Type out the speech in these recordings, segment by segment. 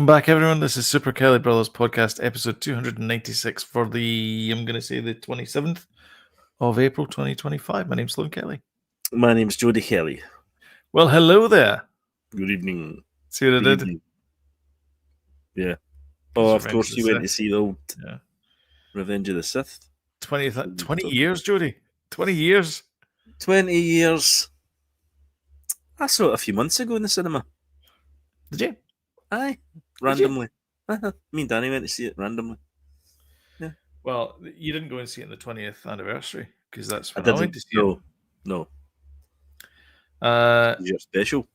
Welcome back, everyone. This is Super Kelly Brothers Podcast, episode 296 for the 27th of April 2025. My name's Sloan Kelly. My name's Jody Kelly. Well, hello there. Good evening. See what I did? Evening. Yeah. Oh, of course you went to see the old Revenge of the Sith. 20 years, Jody. 20 years. 20 years. I saw it a few months ago in the cinema. Did you? Aye. Randomly. Me and Danny went to see it randomly. Yeah. Well, you didn't go and see it on the 20th anniversary because that's when I went to see it. No. You're special.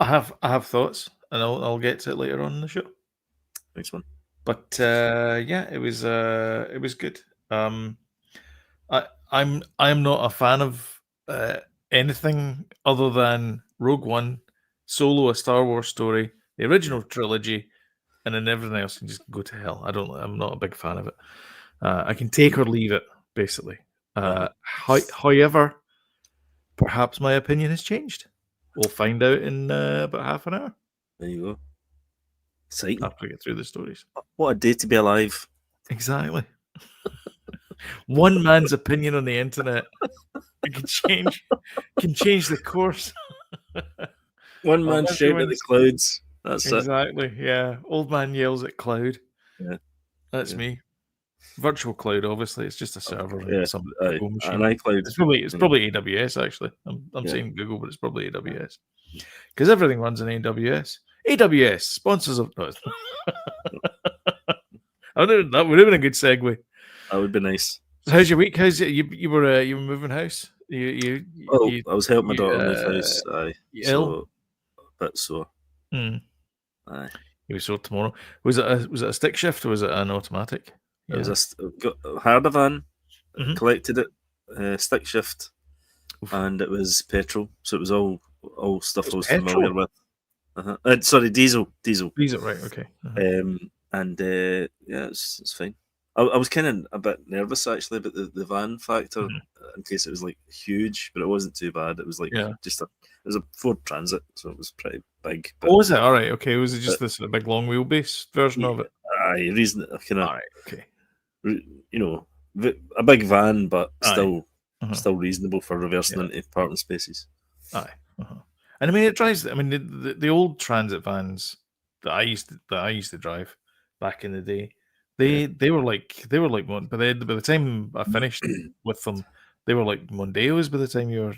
I have thoughts, and I'll get to it later on in the show. Next one. But it was good. I'm not a fan of anything other than Rogue One, Solo, a Star Wars story, the original trilogy, and then everything else can just go to hell. I'm not a big fan of it. I can take or leave it, basically. However, perhaps my opinion has changed. We'll find out in about half an hour. There you go. Exciting. After we get through the stories. What a day to be alive. Exactly. One man's opinion on the internet can change the course. One man shouting at the clouds. That's exactly. Yeah. Old man yells at cloud. Yeah. That's me. Virtual cloud, obviously. It's just a server and some Google machine. An iCloud. It's probably AWS actually. I'm saying Google, but it's probably AWS. Because everything runs in AWS. AWS sponsors of that would have been a good segue. That would be nice. How's your week? How's it? You were moving house? I was helping my daughter move house. Aye. Ill? A bit sore. Aye. You were sore tomorrow. Was it a stick shift or was it an automatic? It was a harder van. Collected it, stick shift, and it was petrol. So it was all stuff I was familiar with. Sorry, diesel. Diesel, right? Okay. And it's fine. I was kind of a bit nervous actually about the van factor in case it was like huge, but it wasn't too bad. It was like it was a Ford Transit, so it was pretty big. But, was it? All right, okay. Was it just this big long wheelbase version of it? Aye, reason kind of. All right, okay. You know, a big van, but still reasonable for reversing into parking spaces. Aye, and I mean it drives. I mean the old transit vans that I used to drive back in the day. They were like one, but by the time I finished with them, they were like Mondeos. By the time you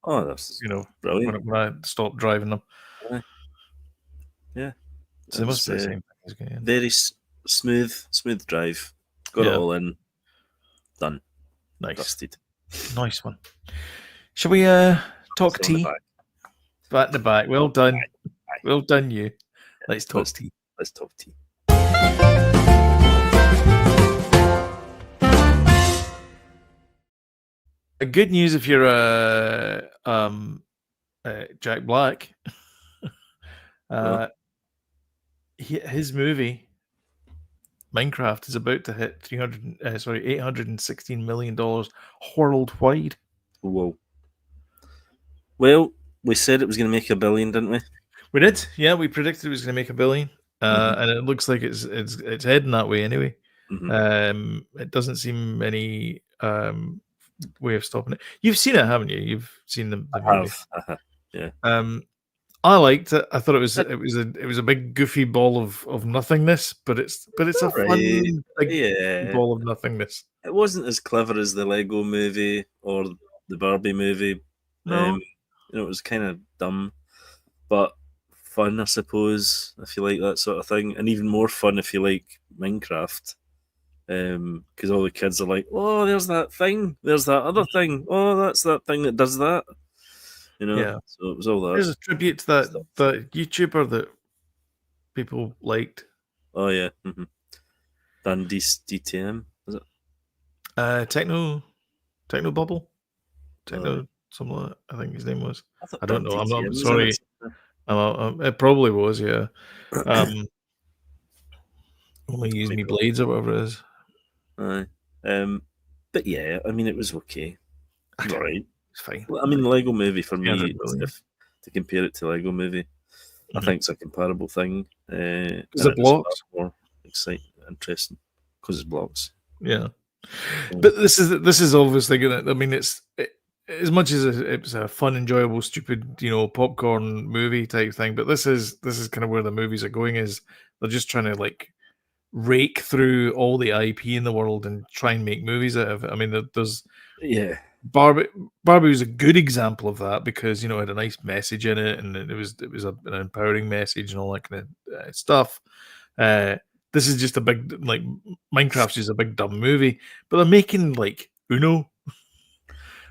were, that's brilliant. When I stopped driving them. Yeah, so they must be the same thing again. Very smooth drive. Got it all in. Done. Nice. Dusted. Nice one. Shall we talk tea? Back in the back. Well done. Aye. Well done, you. Let's talk tea. Let's talk tea. Good news if you're Jack Black. His movie Minecraft is about to hit $816 million worldwide. Whoa. Well, we said it was going to make $1 billion, didn't we? We did. Yeah, we predicted it was going to make $1 billion. And it looks like it's heading that way anyway. It doesn't seem any way of stopping it. You've seen it, haven't you? You've seen the movie. Yeah. I liked it. I thought it was a big goofy ball of nothingness, but it's a fun big ball of nothingness. It wasn't as clever as the Lego movie or the Barbie movie. No. It was kind of dumb, but fun, I suppose, if you like that sort of thing, and even more fun if you like Minecraft. Because all the kids are like, oh, there's that thing, there's that other thing, oh, that's that thing that does that. So it was all that. There's a tribute to that YouTuber that people liked. Oh yeah, Dan DTM, is it? Techno Bubble, something like that, I think his name was. I don't know. I'm not sorry. It probably was. Yeah. Only use me blades or whatever it is. But yeah, I mean, it was okay. Okay. All right. It's fine. Well, I mean, Lego Movie for me, to compare it to Lego Movie, I think it's a comparable thing. And Is it it is far blocks? more exciting, interesting because it's blocks. Yeah. Yeah. But this is obviously gonna. I mean, as much as it's a fun, enjoyable, stupid, popcorn movie type thing. But this is kind of where the movies are going. Is they're just trying to like rake through all the IP in the world and try and make movies out of it. I mean, there's Yeah. Barbie was a good example of that because it had a nice message in it and it was an empowering message and all that kind of stuff. This is just a big like Minecraft's just a big dumb movie, but they're making like Uno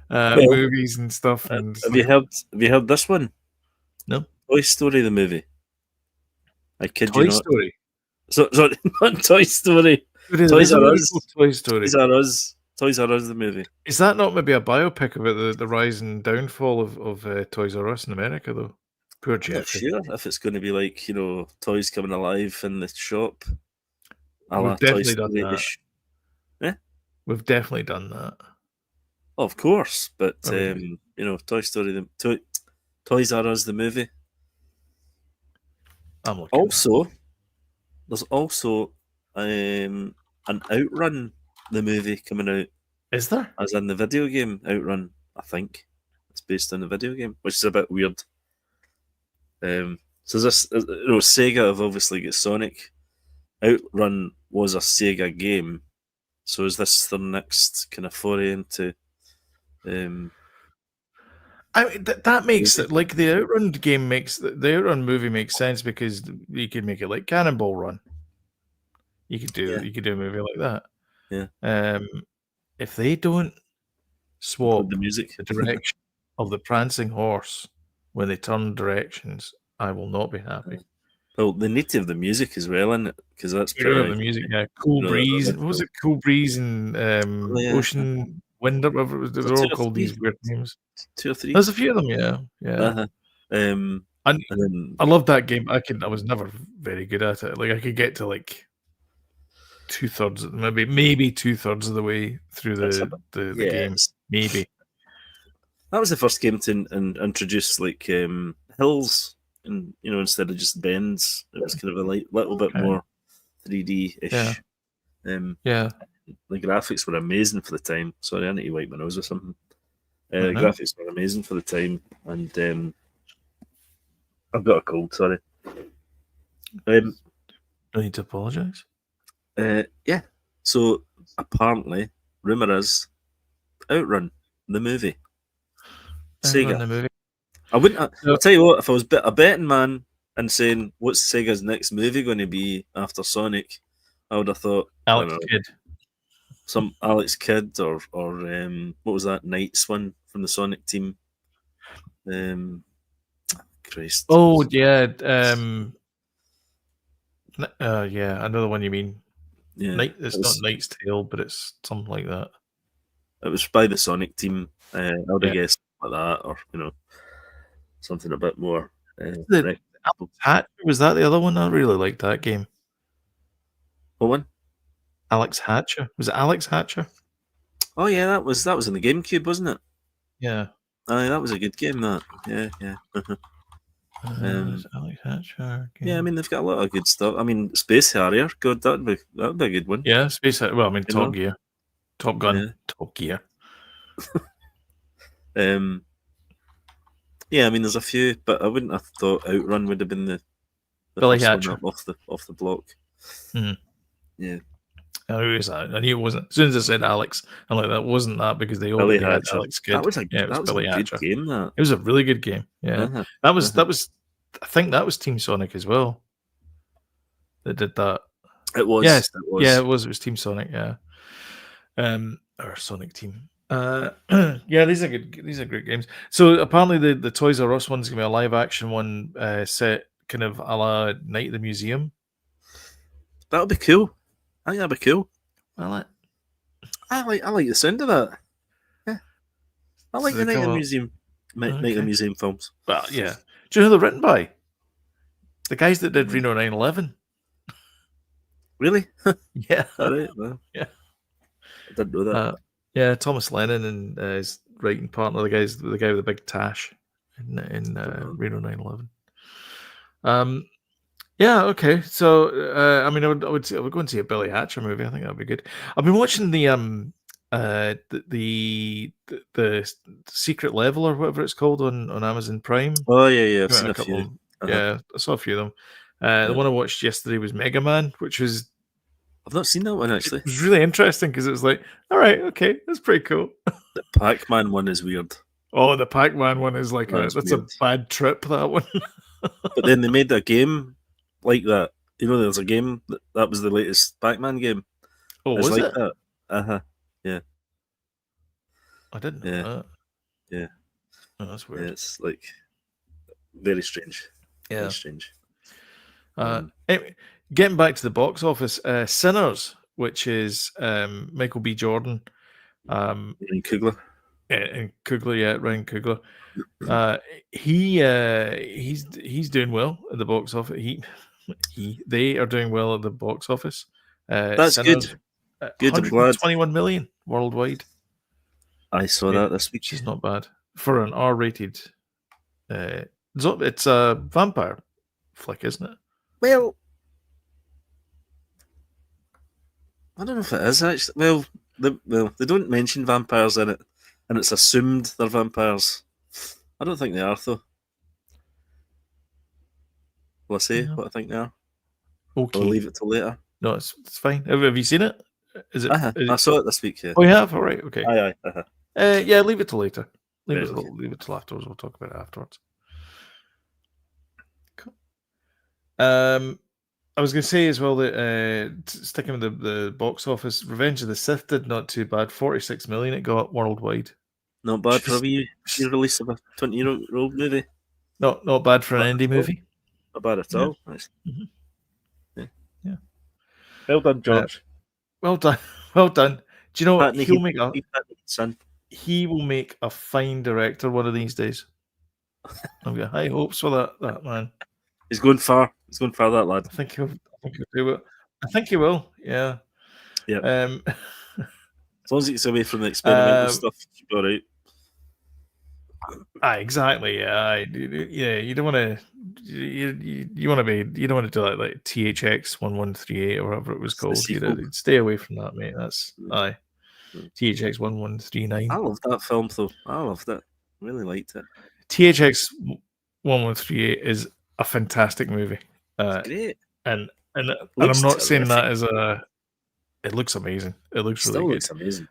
movies and stuff. And Have you heard this one? No. Toy Story the movie. I kid Toy you not. Story. Sorry, not Toy Story. Toys R Us. Toy Story. Toys R Us. Toys R Us the movie. Is that not maybe a biopic about the rise and downfall of Toys R Us in America though? Poor I'm not Jeffrey. sure if it's going to be like toys coming alive in the shop. We've definitely done that. Story-ish. Yeah, we've definitely done that. Oh, of course, but I mean, Toy Story, Toys R Us the movie. I'm looking. Also, there's also an Outrun the movie coming out. Is there? As in the video game Outrun, I think it's based on the video game, which is a bit weird. So this, Sega have obviously got Sonic. Outrun was a Sega game, so is this their next kind of foray into? I mean, that makes it like the Outrun game makes the Outrun movie makes sense because you could make it like Cannonball Run. You could do a movie like that. Yeah. If they don't swap the music, the direction of the prancing horse when they turn directions, I will not be happy. Well, they need to have the music as well in it because that's pretty. The music, yeah. Cool Breeze. What was it? Cool Breeze and Ocean Wind, or whatever it was. They were all called these weird names. 2 or 3. There's a few of them, yeah. Uh-huh. And then, I loved that game. I was never very good at it. Like I could get to like 2/3, maybe 2/3 of the way through the game. Maybe. That was the first game to introduce like hills, and instead of just bends, it was kind of a little bit more 3D-ish. Yeah. The graphics were amazing for the time. Sorry, I need to wipe my nose or something. The graphics were amazing for the time, and I've got a cold. Sorry. No need to apologise. Yeah. So apparently, rumor is Outrun the movie. Sega. The movie. I wouldn't. I'll tell you what. If I was a betting man and saying what's Sega's next movie going to be after Sonic, I would have thought Alex Kidd. Some Alex Kidd or what was that Knights one from the Sonic team? Christ. Oh yeah. Yeah, another one you mean. Yeah. It's not Knight's Tale, but it's something like that. It was by the Sonic team. I would have guessed like that, or something a bit more. Alex Hatcher, was that the other one? I really liked that game. What one? Alex Hatcher. Was it Alex Hatcher? Oh yeah, that was in the GameCube, wasn't it? Yeah. Aye, that was a good game. That. Yeah. Alex Hatcher. Game. Yeah, I mean they've got a lot of good stuff. I mean, Space Harrier. God, that'd be a good one. Yeah, Space Harrier. Well, I mean, Top Gear, Top Gun, Top Gear. Yeah, I mean, there's a few, but I wouldn't have thought Outrun would have been the Billy Hatcher off the block. Mm-hmm. Yeah. I knew it wasn't. As soon as I said Alex, I'm like, that wasn't that because they already had Alex Kidd. That was a Billy Hatcher. Good game. That it was a really good game. Yeah, that was. I think that was Team Sonic as well. That did that. It was. Yes. It was. Yeah, it was. It was Team Sonic. Yeah. Or Sonic Team. Yeah, these are good. These are great games. So apparently the Toys R Us one's gonna be a live action one, set kind of a la Night at the Museum. That'll be cool. I think that'd be cool. I like the sound of that. Yeah, I like the Night at the Museum. Night at the Museum films. Well, yeah. Do you know who they're written by? The guys that did Reno 9/11. Really? Yeah. All right. Well, yeah. I didn't know that. Yeah, Thomas Lennon and his writing partner, the guy with the big tash in Reno 9/11. Yeah, okay. So, I mean, I would go and see a Billy Hatcher movie. I think that'd be good. I've been watching the Secret Level or whatever it's called on Amazon Prime. Oh yeah, I've Came out seen a a couple few. of them. Uh-huh. Yeah, I saw a few of them. The Yeah. one I watched yesterday was Mega Man, which was I've not seen that one actually. really interesting because it was like, all right, okay, that's pretty cool. The Pac-Man one is weird. Oh, the Pac-Man one is like That's that's a weird. bad trip. That one. But then they made a game like that. You know, there's a game that was the latest Pac-Man game. Oh, It's was like it? that. Uh-huh. I didn't know Yeah. that. Yeah. Oh, that's Yeah, weird. it's like very strange. Yeah. Very strange. Anyway, getting back to the box office, Sinners, which is Michael B. Jordan, Ryan Coogler. and Coogler, yeah, Ryan Coogler. He's doing well at the box office. They are doing well at the box office. That's Sinners, good. Good, I'm glad. 121 million worldwide. I saw that this week. Which is not bad for an R-rated. It's a vampire flick, isn't it? Well, I don't know if it is actually. Well, they don't mention vampires in it, and it's assumed they're vampires. I don't think they are, though. Will I say what I think they are? Okay. Or leave it till later? No, it's fine. Have you seen it? Is it? I saw it this week, yeah. Oh, you have? All right, okay. Aye. Uh-huh. Yeah, leave it till later. Leave Right, it till afterwards. We'll talk about it afterwards. Cool. I was going to say as well that sticking with the box office, Revenge of the Sith did not too bad. 46 million it got worldwide. Not bad for a wee release of a 20-year-old movie. Not bad for an indie movie. Not bad at all. Nice. Yeah. Well done, George. Well done. Well done. Do you know what? Son. He will make a fine director one of these days. I've got high hopes for that man. He's going far. He's going far, that lad. I think he'll do it. I think he will. Yeah. Yeah. As long as he's away from the experimental stuff, he'll be all right. Exactly. Yeah. You don't want to. You want to be. You don't want to do like THX 1138 or whatever it was called. Stay away from that, mate. That's THX 1139. I loved that film though. I loved it. Really liked it. THX 1138 is a fantastic movie. It's great. And I'm not saying that as a. It looks amazing. It looks really good. Looks amazing.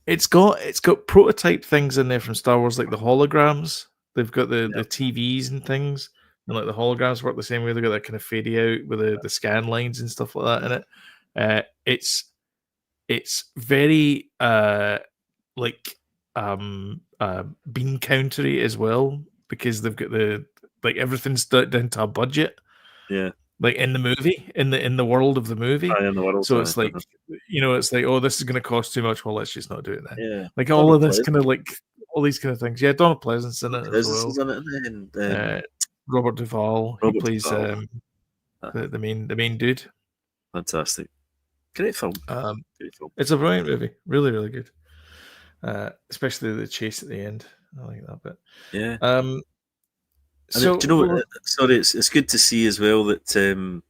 It's got prototype things in there from Star Wars, like the holograms. They've got the TVs and things, and like the holograms work the same way. They've got that kind of fading out with the scan lines and stuff like that in it. It's very bean countery as well, because they've got everything's down to a budget. Yeah. Like in the movie, in the world of the movie. In the world, so it's like, it's like, oh, this is going to cost too much. Well, let's just not do it then. Yeah. Like all of this kind of all these kind of things. Yeah, Donald Pleasance in it as well. In it, Robert Duvall, who plays the main dude. Fantastic. Great film. It's a brilliant movie. Really, really good. Especially the chase at the end. I like that bit. Yeah. So, do you know? Sorry, it's good to see as well that the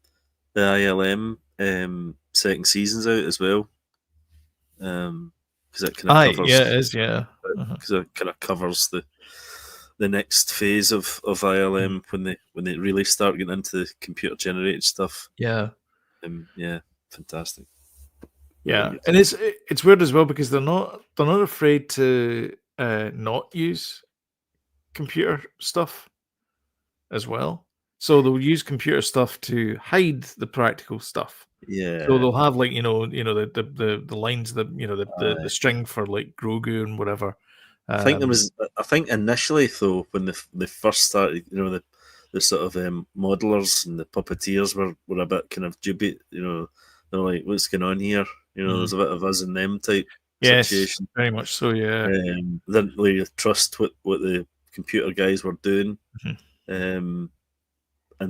ILM second season's out as well. Because it kind of covers. Yeah, it is. Yeah, because it kind of covers the next phase of ILM when they really start getting into the computer generated stuff. Yeah. Yeah, fantastic. Yeah, and it's weird as well because they're not afraid to not use computer stuff as well. So they'll use computer stuff to hide the practical stuff. Yeah. So they'll have the lines that the string for like Grogu and whatever. I think initially though, when they first started, the sort of modelers and the puppeteers were a bit kind of dubious. They're like, what's going on here? There's a bit of us and them type situation. Very much so. Yeah. Didn't really trust what the computer guys were doing. And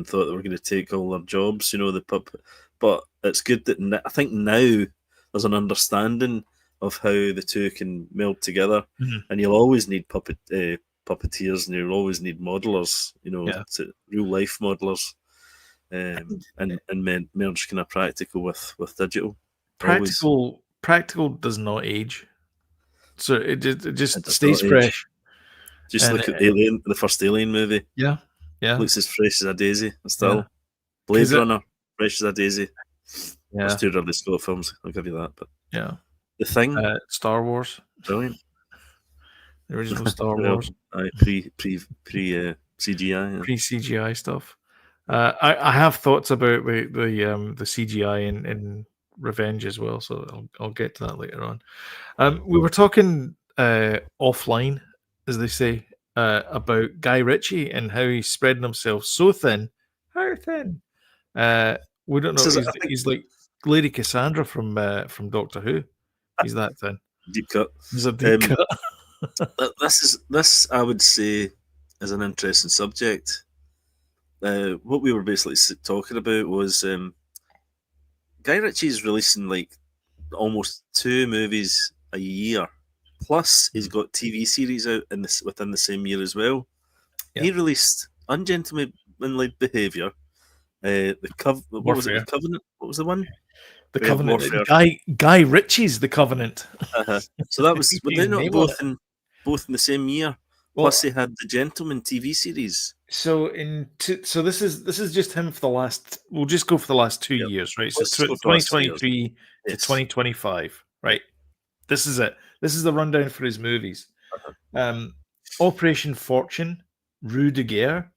thought they were going to take all their jobs, the puppet. But it's good that I think now there's an understanding of how the two can meld together, and you'll always need puppeteers, and you always need modelers, Yeah. real life modelers, and merge kind of practical with digital. Always. Practical does not age, so it just It does stays not age. fresh. Just And look at Alien, the first Alien movie. yeah, Looks as fresh as a daisy. Still, Yeah. Blade 'Cause it- Runner, fresh as a daisy. yeah, There's 2 Ridley Scott films. I'll give you that. But yeah. The Thing, Star Wars, brilliant. the original Star Well, Wars, pre CGI. pre CGI stuff. I have thoughts about the CGI in Revenge as well, so I'll get to that later on. We were talking offline, as they say, about Guy Ritchie and how he's spreading himself so thin. How thin? We don't know. He's like Lady Cassandra from Doctor Who. He's that thin. Deep cut. He's a deep cut. This I would say is an interesting subject. What we were basically talking about was Guy Ritchie's releasing like almost 2 movies a year. Plus, he's got TV series out within the same year as well. Yeah. He released Ungentlemanly Behaviour. What was it? The Covenant. What was the one? The We have Covenant. Warfare. Guy Ritchie's The Covenant. So that was. Were they His not name both in the same year? Well, Plus, they had the Gentleman TV series. So this is just him for the last. We'll just go for the last 2 years, right? So Let's go for the last 2 years. 2023 to Yes. 2025, right? This is it. This is the rundown for his movies. Operation Fortune, Rue de Guerre,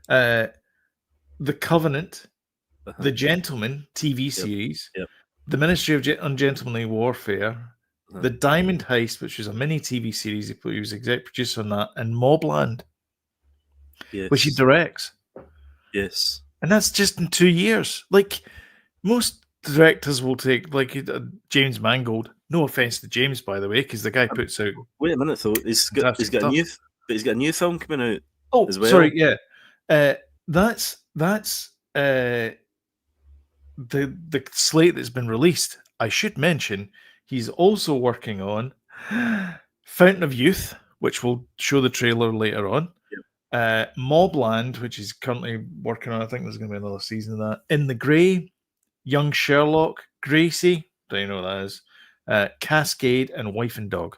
The Covenant, The Gentleman TV series, Yep. The Ministry of Ungentlemanly Warfare, The Diamond Heist, which was a mini TV series. He was exec producer on that, and Mobland, which he directs. Yes. And that's just in 2 years. Like, most directors will take, like, James Mangold. No offense to James, by the way, because the guy puts out. Wait a minute, though. He's got a new film coming out. Oh, as well. Sorry, yeah. That's the slate that's been released. I should mention he's also working on Fountain of Youth, which we'll show the trailer later on. Mobland, which he's currently working on. I think there's going to be another season of that. In the Grey, Young Sherlock, Gracie, don't you know what that is? Cascade, and Wife and Dog.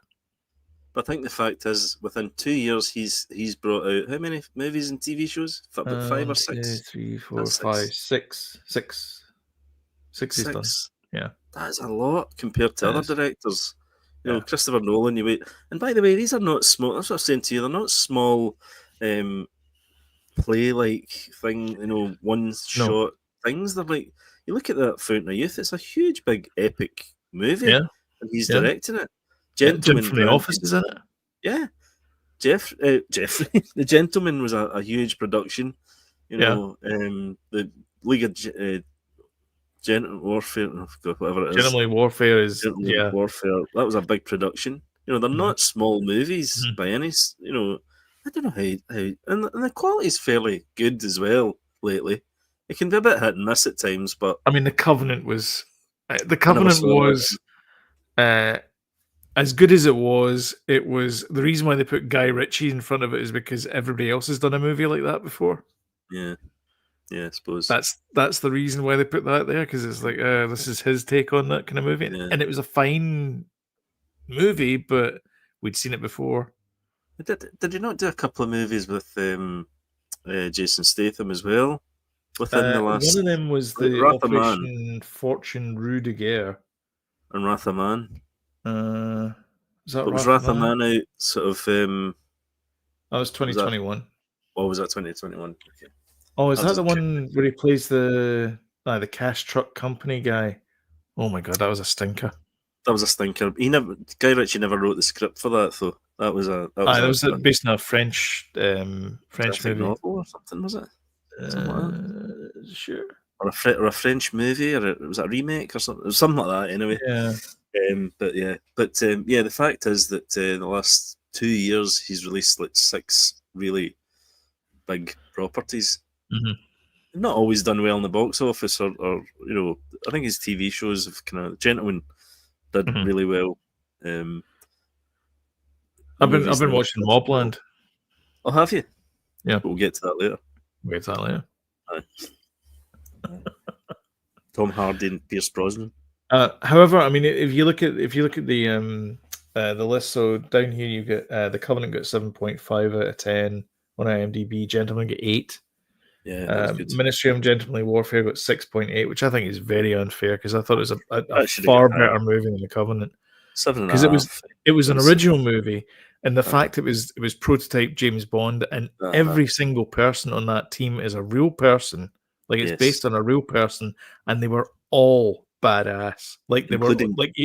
But I think the fact is, within 2 years, he's brought out how many movies and TV shows? About 5 or 6? 2, 3, 4, That's 5, 6. 6 he's done. Yeah. That is a lot compared to It other is. directors. You know, Yeah. Christopher Nolan, you wait. And by the way, these are not small. That's what I'm saying to you. They're not small play-like thing, one-shot things. They're like, you look at that Fountain of Youth, it's a huge, big, epic movie. Yeah. And he's Yeah. directing it. Jim Gentleman from The Office is in it. Yeah. Jeffrey. The Gentleman was a huge production. The League of Gentleman Warfare, whatever it is. Gentlemanly Warfare is, Gentleman Warfare. That was a big production. They're not small movies by any. I don't know how, and the quality is fairly good as well lately. It can be a bit hit and miss at times, but I mean, The Covenant was. The Covenant was as good as it was. It was the reason why they put Guy Ritchie in front of it is because everybody else has done a movie like that before. Yeah, I suppose that's the reason why they put that there, because it's like this is his take on that kind of movie, and it was a fine movie, but we'd seen it before. Did you not do a couple of movies with Jason Statham as well? Within the last, one of them was the Operation Fortune Rue de Guerre and Wrath of Man. Was that was Wrath of Man out sort of? That was 2021. Was that 2021? Okay. Oh, is that the one where he plays the cash truck company guy? Oh my god, that was a stinker. That was a stinker. Guy Ritchie never wrote the script for that, though. That was based on a French movie novel or something, was it? Sure. Or a French movie, or was it a remake or something? It was something like that, anyway. Yeah. The fact is that in the last 2 years he's released like 6 really big properties. Mm-hmm. Not always done well in the box office, or I think his TV shows have kind of. Gentleman did really well. I've been watching Mobland. Oh, have you? Yeah. We'll get to that later. We'll get to that later. Tom Hardy and Pierce Brosnan. However, I mean, if you look at the list, so down here you get the Covenant got 7.5 out of 10 on IMDb. Gentlemen get 8. Yeah, good. Ministry of Gentlemanly Warfare got 6.8, which I think is very unfair because I thought it was a far better movie than the Covenant. 7.5. Because it was an original movie, and the fact it was prototype James Bond, and every single person on that team is a real person. Like it's based on a real person, and they were all badass. Like they including were like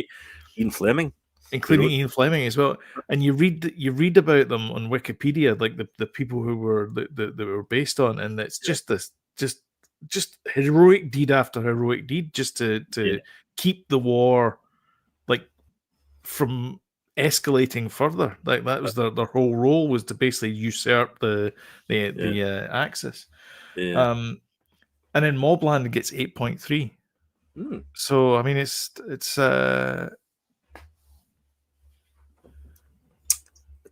Ian Fleming. Including Ian Fleming as well, and you read about them on Wikipedia, like the people who were that were based on, and it's just this just heroic deed after heroic deed, just to keep the war like from escalating further. Like that was their whole role, was to basically usurp the Axis. Yeah. And then Mobland gets 8.3. So I mean, it's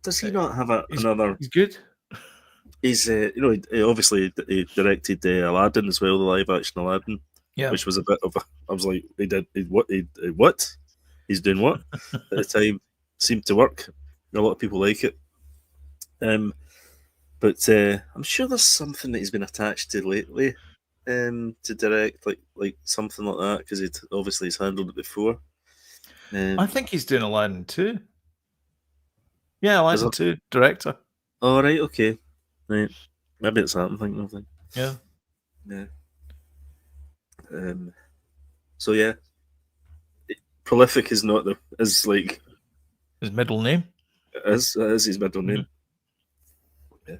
does he not have another? He's good. He's he obviously he directed Aladdin as well, the live action Aladdin. Yeah, which was a bit of I was like, what? He's doing what? At the time, seemed to work. A lot of people like it. But I'm sure there's something that he's been attached to lately, to direct, like something like that, because he's handled it before. I think he's doing Aladdin too. Yeah, Aladdin too, director. Oh, right, okay. Right. Maybe it's that I'm thinking of. Yeah. Yeah. So yeah, Prolific is not is like his middle name. It is his middle name. Yeah.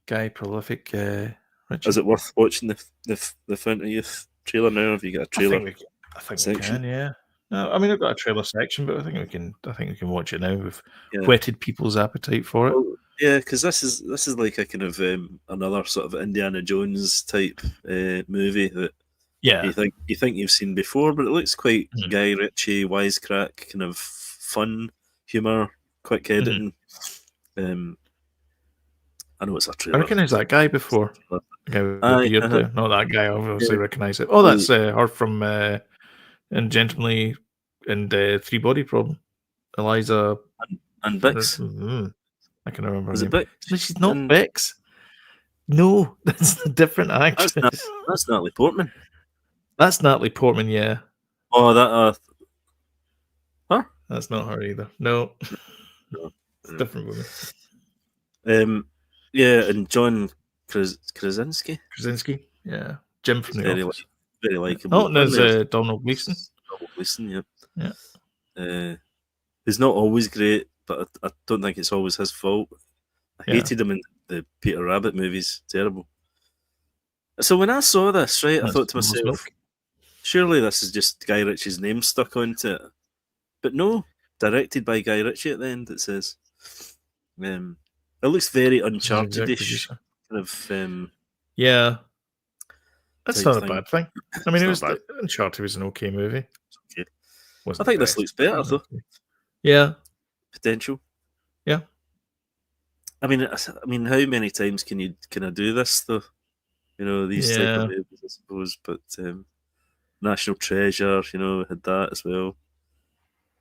Guy Prolific. Ritchie. Is it worth watching the Fountain of Youth trailer now? Have you got a trailer? I think we can. Yeah. No, I mean, I've got a trailer section, but I think we can watch it now. We've whetted people's appetite for it. Well, yeah, because this is like a kind of another sort of Indiana Jones type movie that you think you've seen before, but it looks quite Guy Ritchie, wisecrack, kind of fun humor, quick editing. I know it's a trailer. I recognise that guy before. The guy with the beard there. Not that guy. I obviously recognise it. Oh, that's her from in Gentlemanly and Three Body Problem. Eliza and Bix. I can remember her name. Bix? No, she's not Bix. No, that's a different actress. That's Natalie Portman. That's Natalie Portman, yeah. Oh, that huh? That's not her either. No. It's a different woman. Yeah, and John Krasinski. Krasinski, yeah. Jim from The Office. Very likable. Oh, and there's Donald Gleeson. Donald Gleeson, yeah. He's not always great, but I don't think it's always his fault. I hated him in the Peter Rabbit movies. Terrible. So when I saw this, right, I thought to myself, surely this is just Guy Ritchie's name stuck onto it. But no, directed by Guy Ritchie at the end, it says. It looks very Uncharted-ish. Kind of, yeah. That's not a bad thing. I mean, Uncharted was an okay movie. Okay. I think this looks better, though. Yeah. Potential. Yeah. I mean, how many times can you kind of do this, though? You know, these type of movies, I suppose. But National Treasure, had that as well.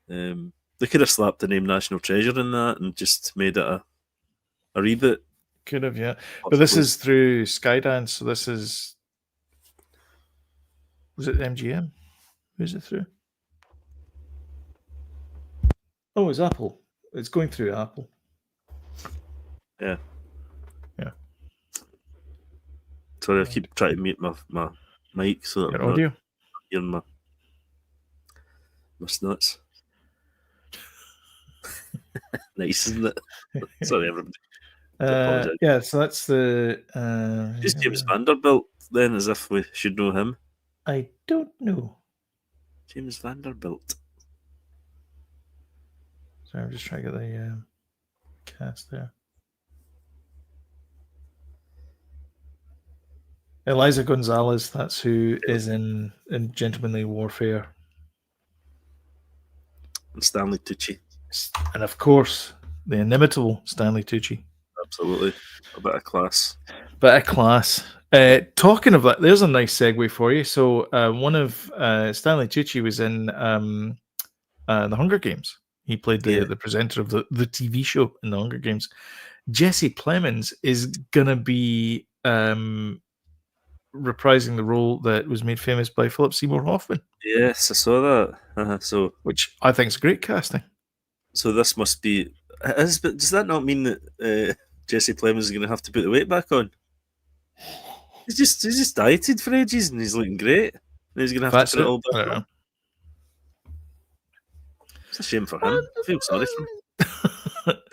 They could have slapped the name National Treasure in that and just made it a reboot. Could have, yeah. But this is through Skydance, so this is... Was it MGM? Who's it through? Oh, it's Apple. It's going through Apple. Yeah. Yeah. Sorry, I keep trying to mute my mic so that your audio? Hearing my snuts. Nice, isn't it? Sorry, everybody. Yeah, so that's the... Who's James Vanderbilt, then, as if we should know him? I don't know. James Vanderbilt. Sorry, I'm just trying to get the cast there. Eliza Gonzalez, that's who is in Gentlemanly Warfare. And Stanley Tucci. And of course, the inimitable Stanley Tucci. Absolutely, a bit of class. Bit of class. Talking of that, there's a nice segue for you. So one of Stanley Tucci was in the Hunger Games. He played the presenter of the TV show in the Hunger Games. Jesse Plemons is gonna be reprising the role that was made famous by Philip Seymour Hoffman. Yes, I saw that. So, which I think is great casting. So this must be. Does that not mean that Jesse Plemons is going to have to put the weight back on? He's just dieted for ages and he's looking great. And he's going to have to put it all back on. It's a shame for him. I feel sorry for him.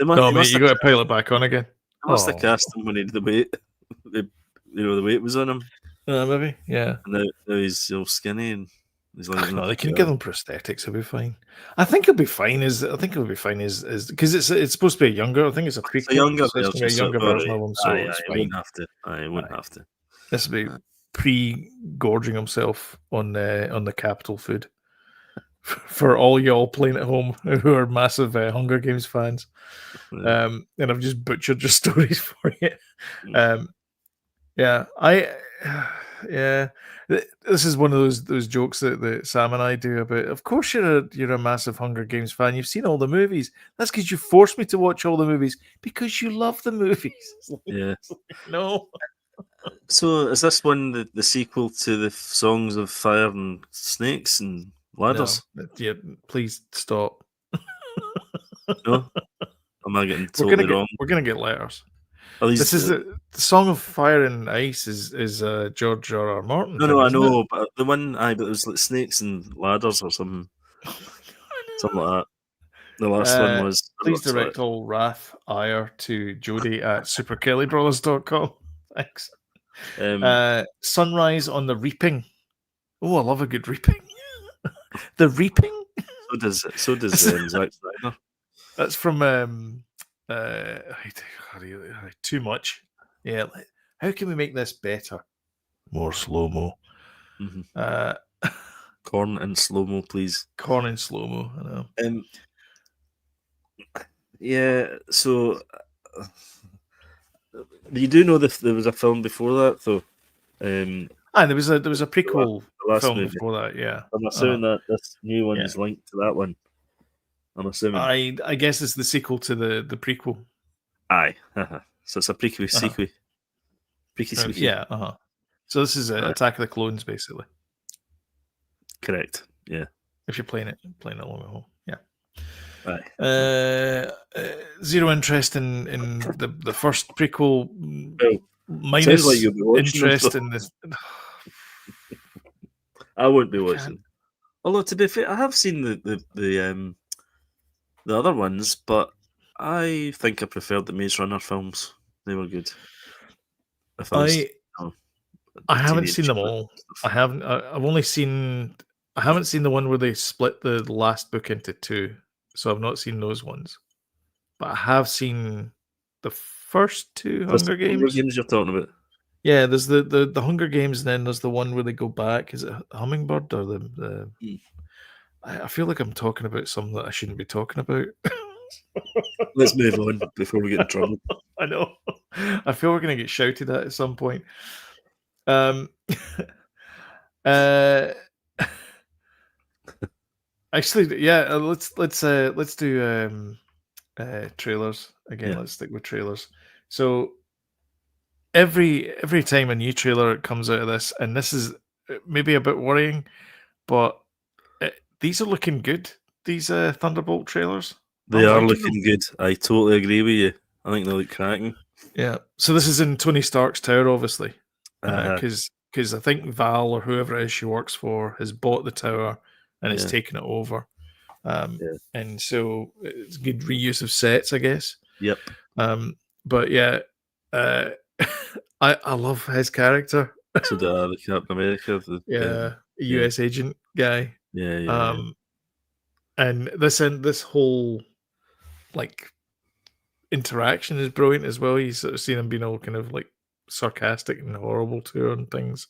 No, mate, you got to pile it back on again. They must have cast him when he did the weight. The weight was on him. Maybe, yeah. And now he's all skinny and he's like. No, they can give him prosthetics. He'll be fine. I think he'll be fine. Is because it's supposed to be a younger. I think it's a prequel. A younger version of him. So it's fine. Won't have to. I wouldn't have to. This will be pre-gorging himself on the Capitol food for all y'all playing at home who are massive Hunger Games fans. And I've just butchered your stories for you. This is one of those jokes that Sam and I do about. Of course, you're a massive Hunger Games fan. You've seen all the movies. That's because you forced me to watch all the movies because you love the movies. No. So is this one the sequel to the Songs of Fire and Snakes and Ladders? No. Yeah, please stop. No, am I getting totally wrong? We're gonna get letters. This is the Song of Fire and Ice is George R.R. Martin. No, I know, but the one but it was like Snakes and Ladders or something, something like that. The last one was. Please direct all wrath, ire to Jody at superkellybrothers.com. Thanks. Sunrise on the Reaping. Oh, I love a good reaping. The Reaping. So does Zack Snyder. That's from Too Much. Yeah. How can we make this better? More slow mo. Mm-hmm. Corn and slow mo, please. Corn and slow mo. I know. Yeah. So. You do know there was a film before that, though. There was a prequel film movie before that. Yeah, I'm assuming that this new one is linked to that one. I'm assuming. I guess it's the sequel to the prequel. Aye, so it's a prequel sequel. Prequel. Yeah. So this is Attack of the Clones, basically. Correct. Yeah. If you're playing it along at home. Yeah. Aye. Zero interest in the first prequel. Minus like interest in this. I won't be watching. Although to be fair, I have seen the other ones, but I think I preferred the Maze Runner films. They were good. I haven't seen them all. I haven't. I've only seen. I haven't seen the one where they split the last book into two, so I've not seen those ones. But I have seen the first two Hunger Games. Hunger Games you're talking about? Yeah, there's the Hunger Games, and then there's the one where they go back. Is it Hummingbird or the? I feel like I'm talking about something that I shouldn't be talking about. Let's move on before we get in trouble. I know. I feel we're going to get shouted at some point. Actually, yeah. Let's do trailers again. Yeah. Let's stick with trailers. So every time a new trailer comes out of this, and this is maybe a bit worrying, but these are looking good. These Thunderbolt trailers. They are looking good. I totally agree with you. I think they look cracking. Yeah. So this is in Tony Stark's tower, obviously, because I think Val or whoever it is she works for has bought the tower and has taken it over. And so it's good reuse of sets, I guess. Yep. But yeah, I love his character. So the Captain America, US agent guy. Yeah. And this whole like interaction is brilliant as well. You sort of see them being all kind of like sarcastic and horrible to her and things.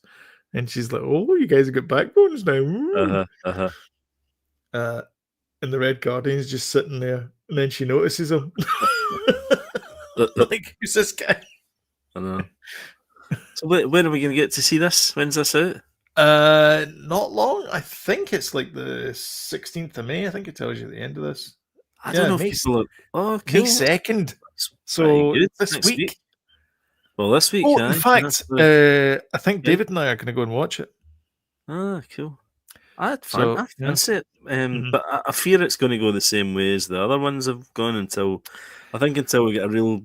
And she's like, "Oh, you guys have got backbones now." And the Red Guardian's just sitting there, and then she notices him. Like, who's this guy? I know. So when are we going to get to see this? When's this out? Not long. I think it's like the 16th of May. I think it tells you at the end of this. I don't know if May, people are... Oh, May cool. 2nd. That's So pretty good. this Next week. Well, this week, Oh, in fact, I think David and I are going to go and watch it. Ah, cool. I So, fancy it. But I fear it's going to go the same way as the other ones have gone until we get a real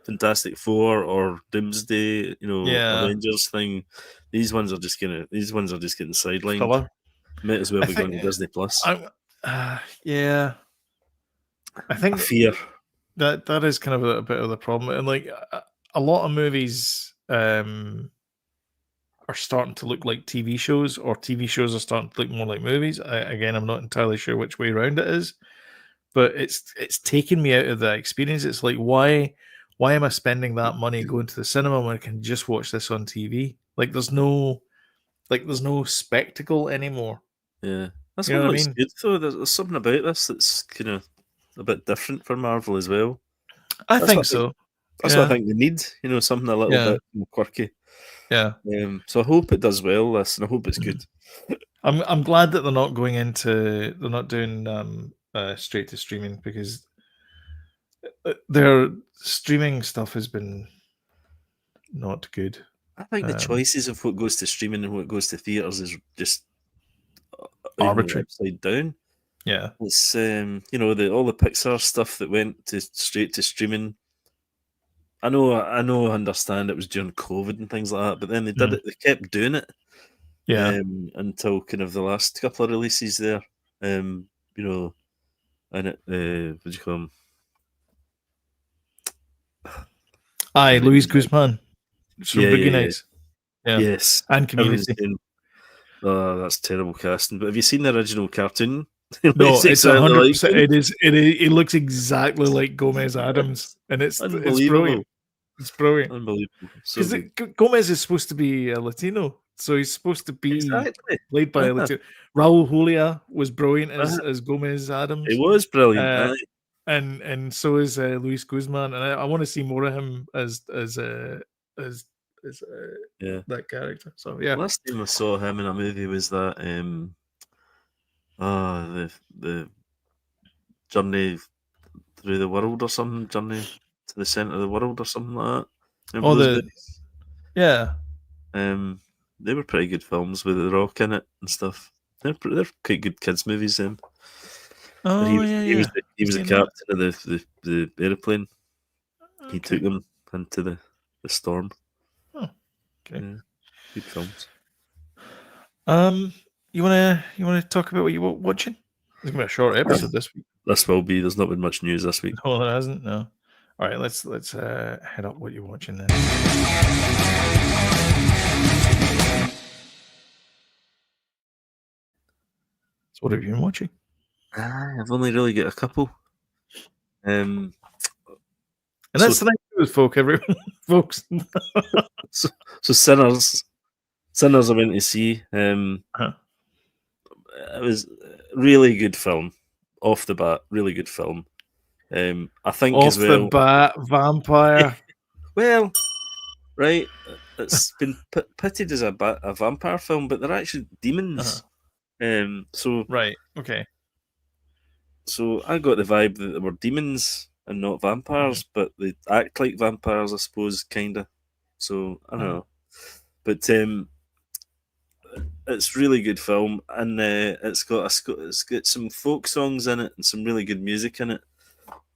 Fantastic Four or Doomsday, Avengers thing. These ones are just getting sidelined. Filler. Might as well be going to Disney Plus. Yeah. I think fear that is kind of a bit of the problem, and like a lot of movies are starting to look like TV shows, or TV shows are starting to look more like movies. I'm not entirely sure which way around it is, but it's taken me out of the experience. It's like, why am I spending that money going to the cinema when I can just watch this on TV? Like, there's no spectacle anymore. Yeah, that's what looks good though. There's something about this that's kind of a bit different for Marvel as well. I think so. That's what I think they need. Something a little bit more quirky. Yeah. So I hope it does well. This, and I hope it's good. I'm glad that they're not doing straight to streaming, because their streaming stuff has been not good. I think the choices of what goes to streaming and what goes to theaters is just arbitrary, upside down. Yeah, it's all the Pixar stuff that went straight to streaming. I understand it was during COVID and things like that, but then they did it. They kept doing it, until kind of the last couple of releases there. And it, what do you call him? Luis Guzman. So Boogie Nights. Yeah. Yes, and Community. Oh, that's terrible casting. But have you seen the original cartoon? No, it's 100%. It is. It looks exactly like Gomez Adams, and it's brilliant. It's brilliant. Unbelievable. Because Gomez is supposed to be a Latino, so he's supposed to be played by a Latino. Raul Julia was brilliant as Gomez Adams. It was brilliant. And so is Luis Guzman, and I want to see more of him as that character. So yeah. Last time I saw him in a movie was that the Journey Through the World or something, Journey to the Center of the World or something like that. They were pretty good films with The Rock in it and stuff. They're quite good kids movies. He was the captain of the airplane. Okay. He took them into the storm. Oh, okay. Yeah, good films. You wanna talk about what you were watching? It's gonna be a short episode this week. This will be. There's not been much news this week. No, there hasn't. No. All right, let's head up what you're watching then. So what have you been watching? I've only really got a couple. And that's the nice thing with folks. So Sinners I went to see. It was a really good film. Off the bat, really good film. I think off as well. The bat, vampire. Well, right. It's been pitted as a vampire film, but they're actually demons. Right. Okay. So I got the vibe that they were demons and not vampires, but they act like vampires, I suppose, kind of. So I don't know, but it's really good film, and it's got some folk songs in it and some really good music in it,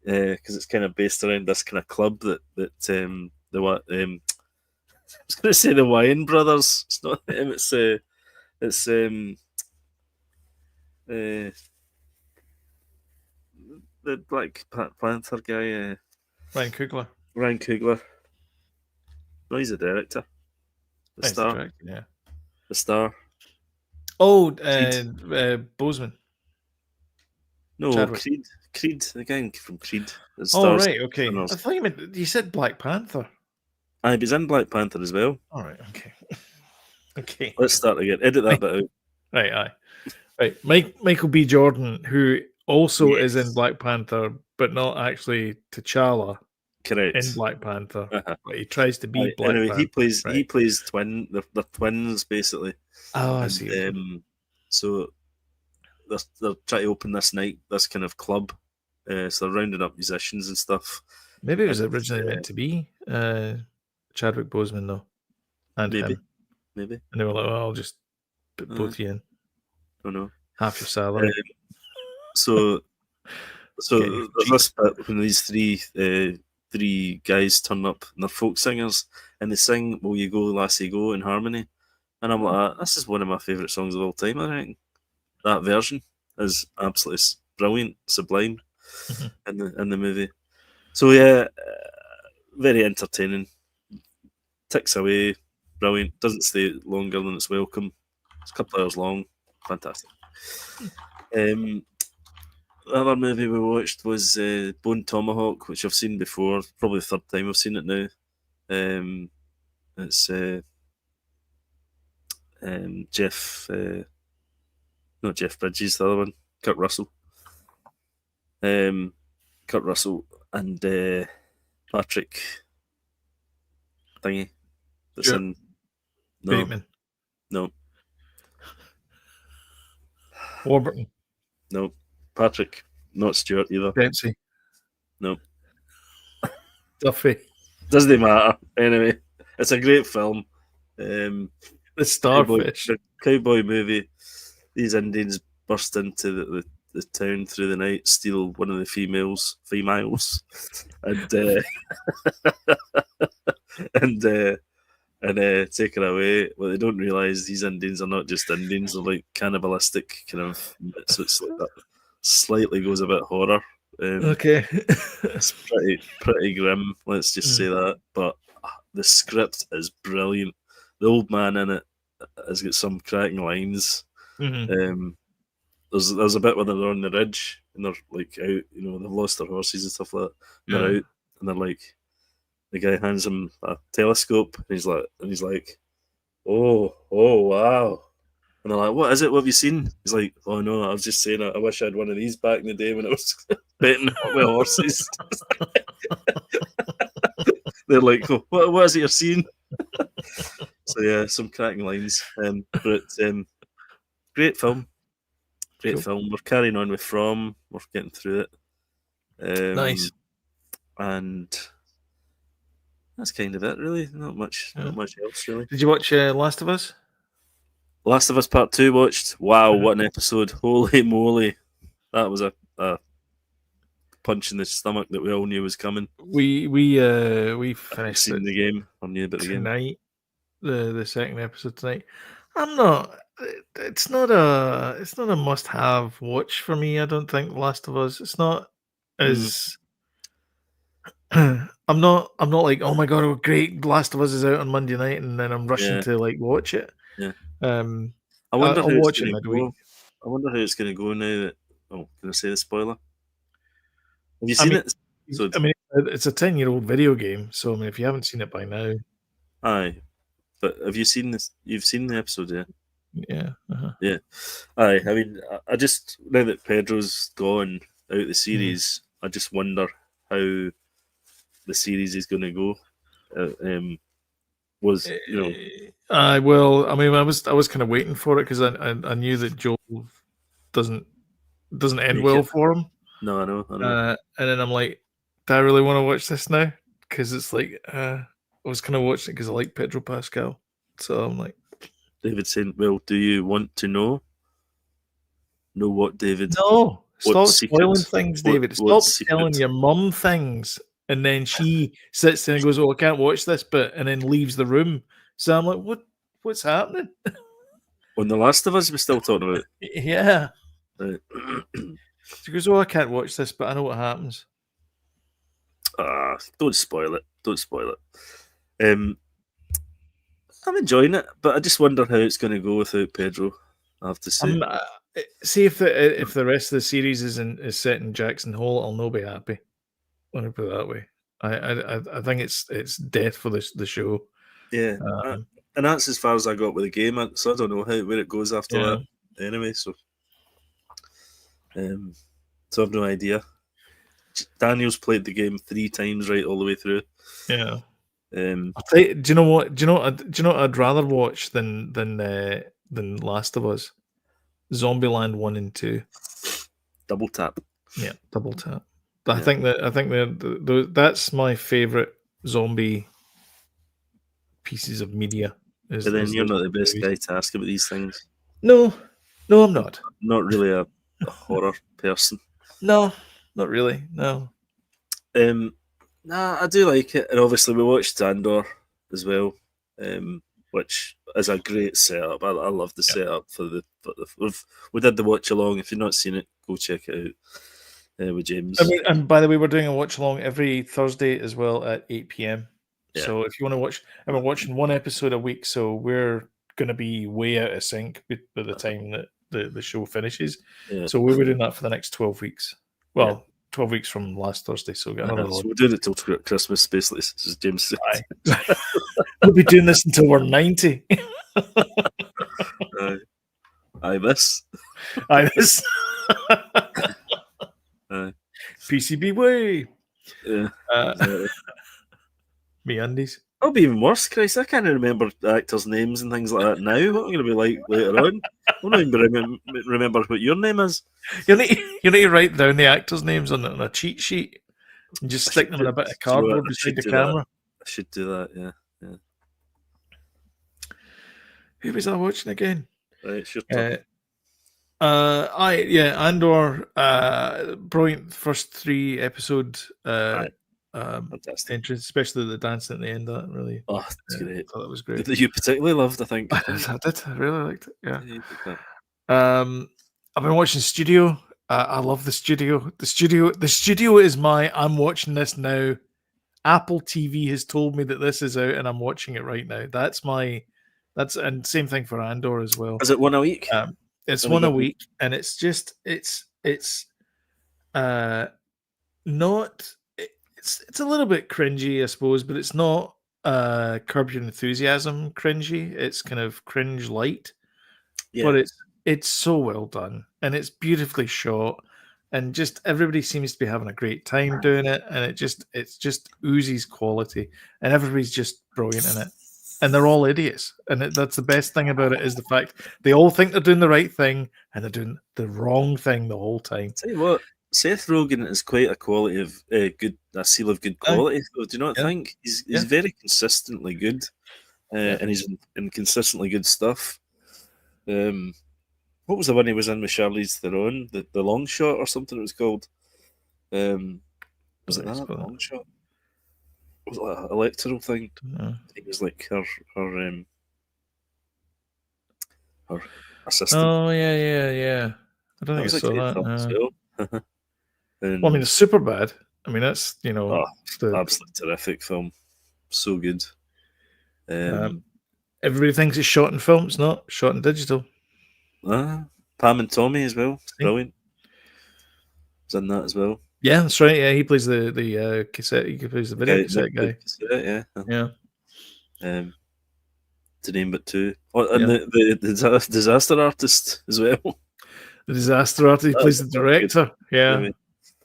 because it's kind of based around this kind of club that I was going to say the Wyan brothers. It's not them. It's the Black Panther guy, Ryan Coogler. No, he's a director. The Star. Yeah. The Star. Oh, Boseman. No, Chadwick. Creed. The guy from Creed. Oh, right. Okay. I thought you said Black Panther. He's in Black Panther as well. All right. Okay. Okay. Let's start again. Edit that bit out. Right. Michael B. Jordan, who also is in Black Panther, but not actually T'Challa Correct. in Black Panther. Uh-huh. But he tries to be Right, Black anyway, Panther. he plays twin. They're twins basically. Oh, I And see. so they're trying to open this kind of club. So they're rounding up musicians and stuff. Maybe it was And, originally meant to be Chadwick Boseman though, and maybe. him. Maybe. And they were like, "Well, I'll just put both you in. I don't know. Half your salary." So Getting you there's this bit when these three guys turn up and they're folk singers and they sing "Will You Go, Lassie Go" in harmony, and I'm like, this is one of my favourite songs of all time. I think that version is absolutely brilliant, sublime in the movie. So yeah, very entertaining. Ticks away, brilliant. Doesn't stay longer than it's welcome. It's a couple hours long, fantastic. The other movie we watched was Bone Tomahawk, which I've seen before. Probably the third time I've seen it now. It's not Jeff Bridges, the other one, Kurt Russell. Kurt Russell and Patrick thingy. That's Sure. in Bateman, no, Warburton, no, Patrick, not Stewart either. Dempsey, No, Duffy. doesn't matter. Anyway, it's a great film. The Starfish. The cowboy movie. These Indians burst into the town through the night, steal one of the females, and and take her away. Well, they don't realise these Indians are not just Indians; they're like cannibalistic kind of. So it's like that. Slightly goes a bit horror. Okay. It's pretty grim. Let's just say that. But the script is brilliant. The old man in it has got some cracking lines. There's a bit where they're on the ridge and they're like out, they've lost their horses and stuff like that. And they're out and they're like, the guy hands him a telescope and he's like, oh wow. And they're like, what is it? What have you seen? He's like, oh no, I was just saying, I wish I had one of these back in the day when I was betting with horses. They're like, oh, what is it you're seeing? So yeah, some cracking lines. But great film. Great film. We're carrying on with From. We're getting through it. Nice. And that's kind of it, really. Not much else, really. Did you watch Last of Us? Last of Us Part 2 watched. Wow, what an episode. Holy moly. That was a punch in the stomach that we all knew was coming. We finished seen the game. I knew about the game. Tonight. The second episode tonight. I'm not. It's not a must-have watch for me. I don't think Last of Us. It's not as. I'm not like, oh my god, oh great, Last of Us is out on Monday night, and then I'm rushing to like watch it. Yeah. I wonder I'll watch it midweek. I wonder how it's going to go now. Can I say the spoiler? Have you seen it? I mean, it's a 10-year-old video game, so I mean, if you haven't seen it by now, aye. But have you seen this? You've seen the episode, yeah? Yeah. Yeah. Aye. I mean, I just, now that Pedro's gone out of the series, I just wonder how the series is going to go. Well, I mean, I was kind of waiting for it because I knew that Joel doesn't end well for him. No, I know. And then I'm like, do I really want to watch this now? Because it's like I was kind of watching it because I like Pedro Pascal, so I'm like. David saying, "Well, do you want to know? Know what, David? No, stop spoiling things, David. Stop telling your mum things." And then she sits there and goes, "Oh, I can't watch this bit," and then leaves the room. So I'm like, what's happening? On The Last of Us, we're still talking about it. Yeah. Right. She goes, "Oh, I can't watch this, but I know what happens." Don't spoil it. Don't spoil it. I'm enjoying it, but I just wonder how it's going to go without Pedro. I have to say. See if the rest of the series is set in Jackson Hole, I'll no be happy. Let me put it that way. I think it's death for the show. Yeah, and that's as far as I got with the game. So I don't know where it goes after that. Anyway, so I've no idea. Daniel's played the game 3 times right all the way through. Yeah. Um, I'll tell you, do you know what? Do you know what I'd rather watch than Last of Us? Zombieland 1 and 2. Double tap. Yeah, double tap. Yeah. I think that's my favorite zombie pieces of media. But then you're not the best movies. guy to ask about these things. No, I'm not. Not really a horror person. No, not really. No. Nah, I do like it, and obviously we watched Andor as well, which is a great setup. I love the setup for the. We did the watch along. If you've not seen it, go check it out with James. I mean, and by the way, we're doing a watch along every Thursday as well at 8 p.m. Yeah. So if you want to watch, and we're watching one episode a week, so we're going to be way out of sync by the time that the show finishes. Yeah. So we'll be doing that for the next 12 weeks. Well, 12 weeks from last Thursday. So we'll get another so we're doing it till Christmas, basically, as James said. We'll be doing this until we're 90. I miss. PCB way. Yeah. Me undies. That'll be even worse, Christ. I can't remember actors' names and things like that now. What am I going to be like later on? I don't even remember what your name is. You need to write down the actors' names on a cheat sheet and just stick them in a bit of cardboard beside the camera. I should do that, yeah. Who was I watching again? Right, it's your turn. Andor, brilliant first 3 episode Fantastic. entrance, especially the dancing at the end. That really, that's great. I thought that was great. That you particularly loved, I think. I did. I really liked it. Yeah. I've been watching Studio. I love the Studio. The Studio is I'm watching this now. Apple TV has told me that this is out, and I'm watching it right now. And same thing for Andor as well. Is it one a week? It's one a week, and it's just it's not. It's a little bit cringy, I suppose, but it's not Curb Your Enthusiasm cringy. It's kind of cringe light, but it's so well done, and it's beautifully shot, and just everybody seems to be having a great time doing it, and it just oozes quality, and everybody's just brilliant in it, and they're all idiots, and that's the best thing about it is the fact they all think they're doing the right thing, and they're doing the wrong thing the whole time. Tell you what. Seth Rogen is quite a quality of a seal of good quality. Do you not think he's very consistently good, and he's in consistently good stuff. What was the one he was in with Charlize Theron? The Long Shot or something it was called. Was it that The Long Shot? Was it like an electoral thing? It was like her assistant. Oh yeah. I don't think I saw that. And, well, I mean, it's super bad. I mean, that's absolutely terrific film, so good. Everybody thinks it's shot in film. It's not shot in digital. Pam and Tommy as well, brilliant. He's in that as well. Yeah, that's right. Yeah, he plays the cassette. He plays the video cassette guy. Cassette, yeah. To name but 2. And the disaster artist as well. The disaster artist. He plays the director. Yeah.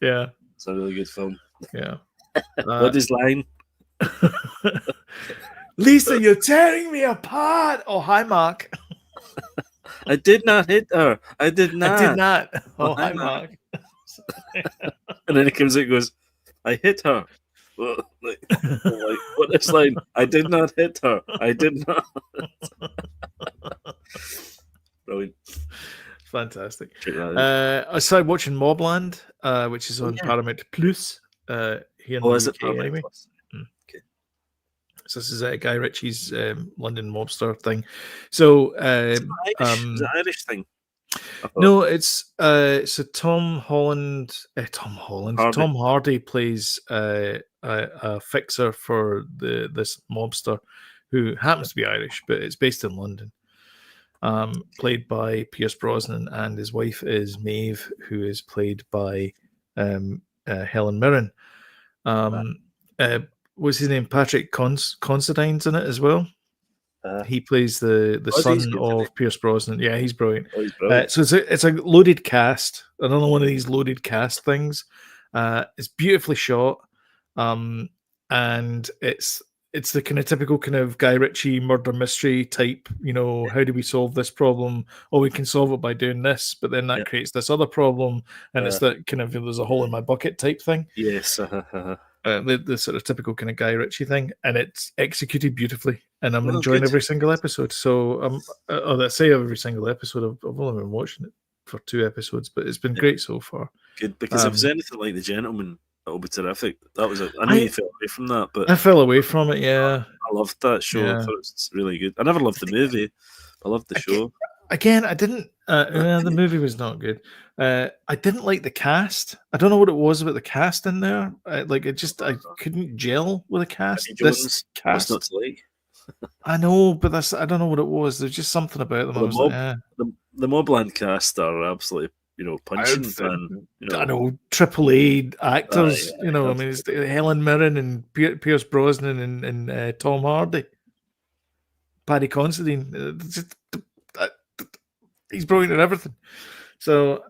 Yeah, it's a really good film. Yeah. What is line? Lisa, you're tearing me apart. Oh, hi, Mark. I did not hit her. I did not. Oh, hi, Mark. And then he comes out and goes, I hit her. What is line? I did not hit her. I did not. Brilliant. Fantastic. I started watching Mobland, which is on Paramount Plus. Here in the UK, anyway. Okay. So this is Guy Ritchie's London mobster thing. So is it an Irish thing? No, it's so Tom Hardy plays a fixer for this mobster who happens to be Irish, but it's based in London. Played by Pierce Brosnan, and his wife is Maeve, who is played by Helen Mirren. What's his name? Patrick Considine's in it as well. He plays the son of Pierce Brosnan. Yeah, he's brilliant. He's brilliant. So it's a loaded cast. Another one of these loaded cast things. It's beautifully shot, and it's the kind of typical kind of Guy Ritchie murder mystery type. How do we solve this problem? Oh, we can solve it by doing this, but then that creates this other problem, and it's that kind of there's a hole in my bucket type thing. Yes. The sort of typical kind of Guy Ritchie thing, and it's executed beautifully, and I'm enjoying every single episode. So I say every single episode. I've only been watching it for 2 episodes, but it's been great so far. Good, because if it's anything like The Gentleman, that'll be terrific. That was I know you fell away from that, but I fell away from it. Yeah, I loved that show. Yeah. I thought it was really good. I never loved the movie. I loved the show. Again, I didn't. The movie was not good. I didn't like the cast. I don't know what it was about the cast in there. I couldn't gel with the cast. This cast, what's not to like? I know, but I don't know what it was. There's just something about them. The Mobland cast are absolutely, punching. I know, AAA actors. I mean, it's Helen Mirren and Pierce Brosnan and Tom Hardy, Paddy Considine. He's brilliant at everything. So,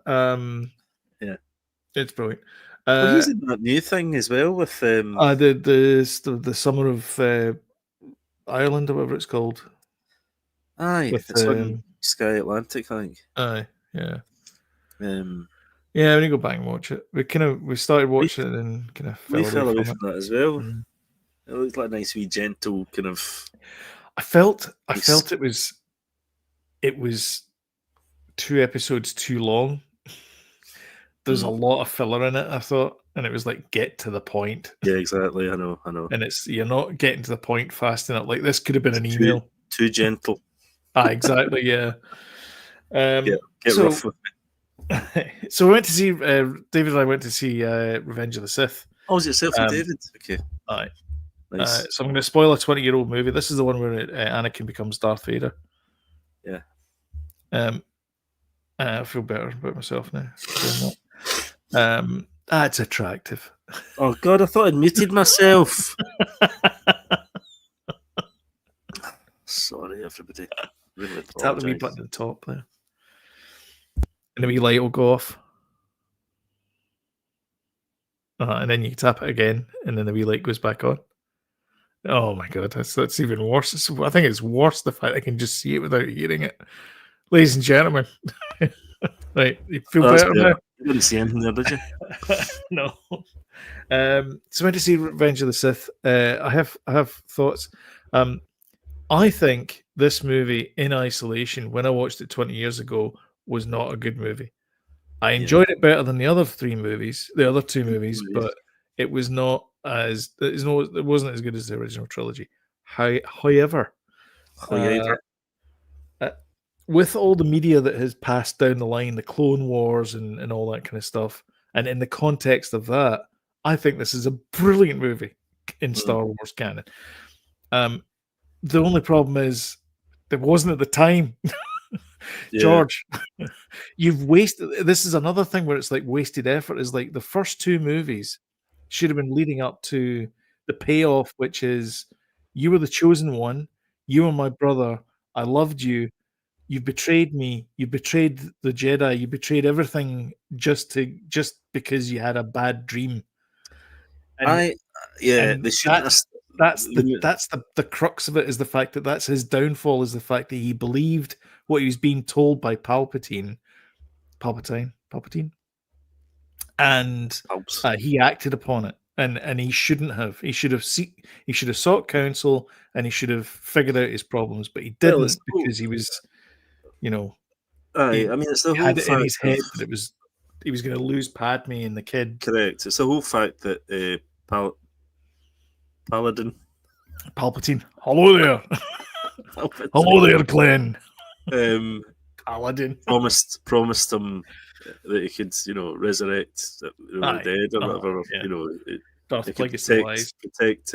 it's brilliant. He's in that new thing as well with the Summer of Ireland or whatever it's called. Aye, it's on Sky Atlantic, I think. Aye, yeah. Yeah, we need to go back and watch it. We started watching it and kind of fell away from that as well. Mm. It looked like a nice wee gentle kind of. I felt it was 2 episodes too long. There's a lot of filler in it, I thought, and it was like, get to the point. Yeah, exactly. I know. And you're not getting to the point fast enough. Like, this could have been an email. Too gentle. Exactly. Yeah. Get rough with me. So we went to see David and I went to see Revenge of the Sith. Oh, is it Sith and David? Okay. Aye. Nice. So I'm going to spoil a 20-year-old movie. This is the one where Anakin becomes Darth Vader. Yeah. I feel better about myself now. It's attractive. Oh God, I thought I'd muted myself. Sorry, everybody. Really tap the wee button at the top there, and the wee light will go off. And then you tap it again, and then the wee light goes back on. Oh my God, that's even worse. I think it's worse the fact I can just see it without hearing it. Ladies and gentlemen, right, you feel better now? You didn't see anything there, did you? No. So I went to see Revenge of the Sith. I have thoughts. I think this movie, in isolation, when I watched it 20 years ago, was not a good movie. I enjoyed it better than the other 2 movies, but it was not as it wasn't as good as the original trilogy. However, with all the media that has passed down the line, the Clone Wars and all that kind of stuff, and in the context of that, I think this is a brilliant movie in Star Wars canon. The only problem is it wasn't at the time. George, you've wasted. This is another thing where it's like wasted effort. Is like the first 2 movies should have been leading up to the payoff, which is you were the chosen one. You were my brother. I loved you. You betrayed me. You betrayed the Jedi. You betrayed everything just because you had a bad dream. They shouldn't. That's the crux of it, is the fact that that's his downfall, is the fact that he believed what he was being told by Palpatine, and he acted upon it, and he shouldn't have. He should have sought counsel, and he should have figured out his problems, but he didn't because he was, it's the whole had it fact in his head that he was going to lose Padme and the kid. Correct. It's the whole fact that Palpatine. Hello there. Hello there, Glenn. Paladin promised him that he could, resurrect the dead or whatever. Yeah. He could protect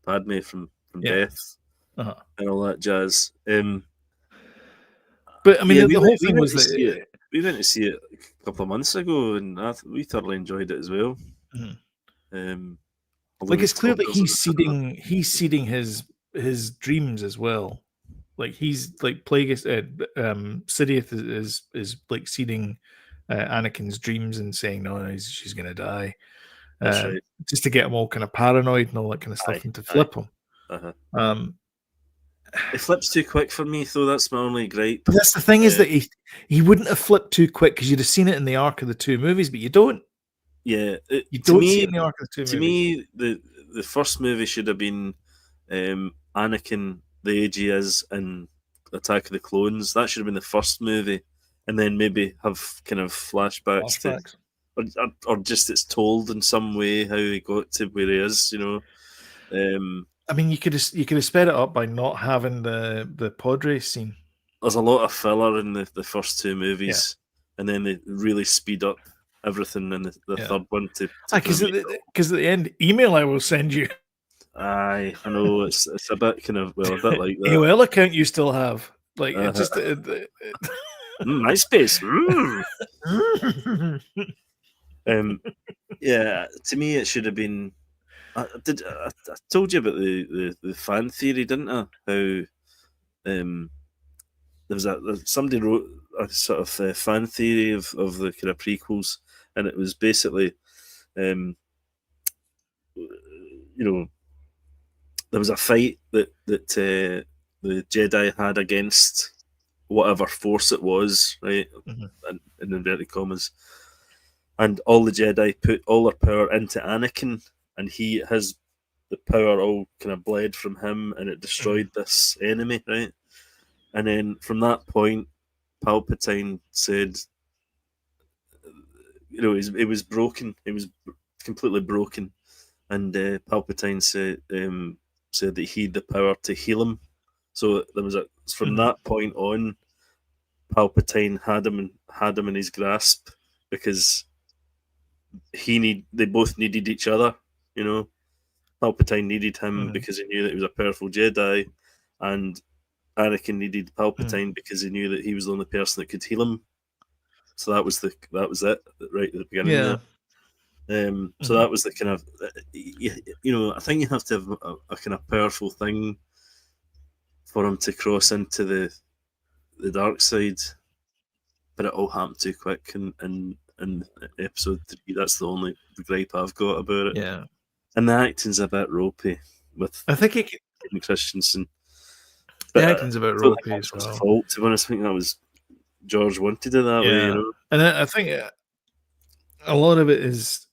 Padme from death and all that jazz. But I mean, the whole thing was that we went to see it a couple of months ago, and we thoroughly enjoyed it as well. Mm-hmm. It's clear that he's seeding his dreams as well. Like he's like Plagueis, Sidious is like seeding Anakin's dreams and saying, no, she's going to die. That's right. Just to get him all kind of paranoid and all that kind of stuff, and to flip him. Uh-huh. It flips too quick for me, though. That's my only gripe. But that's the thing, is that he wouldn't have flipped too quick, because you'd have seen it in the arc of the two movies, but you don't. Yeah, you don't see it in the arc of the two movies. To me, the first movie should have been Anakin, the age he is, in Attack of the Clones. That should have been the first movie, and then maybe have kind of flashbacks. To, or just it's told in some way how he got to where he is. I mean, you could have sped it up by not having the pod race scene. There's a lot of filler in the first two movies, and then they really speed up everything in the third one to because at the end, email I will send you. I know it's a bit kind of a bit like that. AOL account you still have, like just MySpace. Yeah, to me it should have been. I told you about the fan theory, didn't I? How somebody wrote a sort of fan theory of the kind of prequels, and it was basically, there was a fight that the Jedi had against whatever force it was, right? In inverted commas, and all the Jedi put all their power into Anakin, and he has the power all kind of bled from him, and it destroyed this enemy, right? And then from that point, Palpatine said, it was broken. It was completely broken, and Palpatine said that he had the power to heal him. So there was from that point on, Palpatine had him in his grasp, because they both needed each other. Palpatine needed him because he knew that he was a powerful Jedi, and Anakin needed Palpatine because he knew that he was the only person that could heal him. So that was it right at the beginning. So that was the kind of I think you have to have a kind of powerful thing for him to cross into the dark side, but it all happened too quick in episode 3. That's the only gripe I've got about it. Yeah, and the acting's a bit ropey with Hayden Christensen. The acting's a bit ropey as well. Fault, to be honest, I think that was George wanted it that way, And I think a lot of it's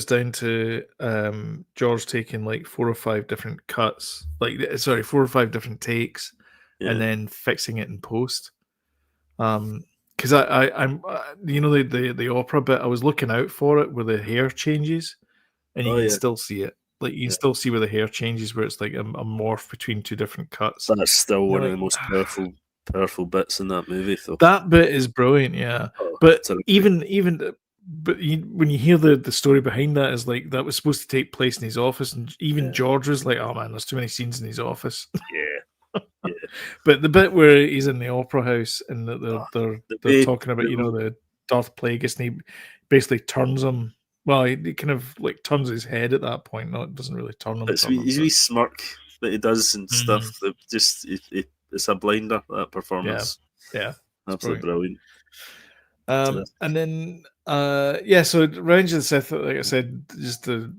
down to George taking like 4 or 5 different cuts, 4 or 5 different takes, and then fixing it in post. Because I'm the opera bit, I was looking out for it where the hair changes, and you can still see it. Like you can still see where the hair changes, where it's like a morph between 2 different cuts. That's still one of the most powerful bits in that movie, though. That bit is brilliant, but when you hear the story behind that, is like that was supposed to take place in his office, and even George was like, "Oh man, there's too many scenes in his office." But the bit where he's in the opera house and they're talking about the Darth Plagueis, and he basically turns him. Well, he kind of like turns his head at that point. No, it doesn't really turn him. It's his wee smirk that he does and stuff. That just it's a blinder, that performance. Yeah, absolutely brilliant. And then so Revenge of the Sith, like I said, just the